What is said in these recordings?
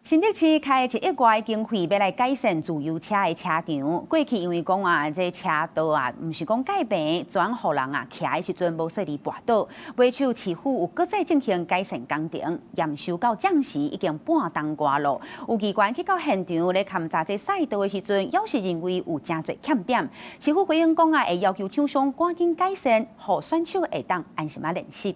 新竹市開1億外經費要來改善自由車的車場。過去因為講這車道唔是講改平，專互人徛的時陣無說哩跋倒。尾手市府有擱再進行改善工程，驗收到暫時已經半冬外路。有機關去到現場咧勘察這賽道的時陣，要是認為有真儕欠點，市府回應講會要求廠商趕緊改善，互選手會當安心練習。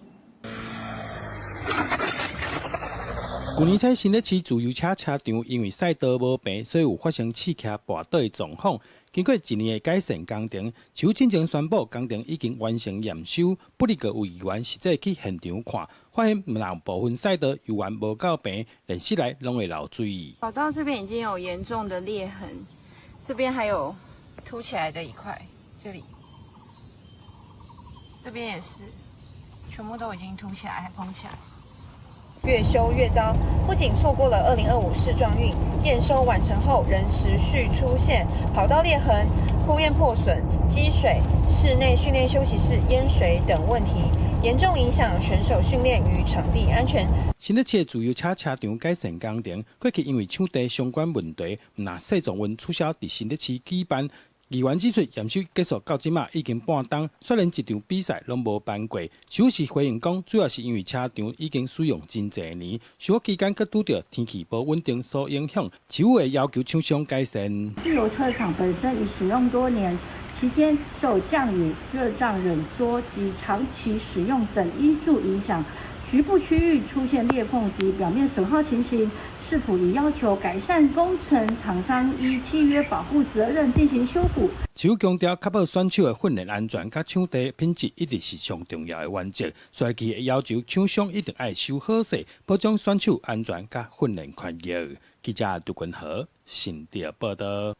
去年在新竹市自由車車場，因為賽道無平，所以有發生試騎跋倒的狀況。經過1年的改善工程，市府進前宣布工程已經完成驗收。不哩個有議員實際去現場看，發現有部分賽道油源無夠平，連室內攏會漏水。跑道這邊已經有嚴重的裂痕，這邊還有凸起來的一塊，這邊也是，全部都已經凸起來，還膨起來。越修越糟，不僅錯過了2025世壯運，驗收完成後仍持續出現跑道裂痕、鋪面破損、積水、室內訓練休息室淹水等問題，嚴重影響選手訓練與場地安全。新竹市自由車車場改善工程，過去因為場地相關問題，唔拿世壯運取消在新竹市舉辦。議員指出，驗收結束到即馬已經半冬，雖然一場比賽攏無辦過，市府是回應講，主要是因為車場已經使用真儕年，修復期間佫拄到天氣無穩定所影響，市府會要求廠商改善。自由車場本身已使用多年，期間受降雨、熱脹冷縮及長期使用等因素影響，局部區域出現裂縫及表面損耗情形。市府已要求改善工程廠商依契約保護責任進行修補。市府強調，確保選手的訓練安全甲場地品質一直是上重要的原則，所以佢會要求廠商一定要守好勢，保障選手安全甲訓練權益。記者杜君和新竹報道。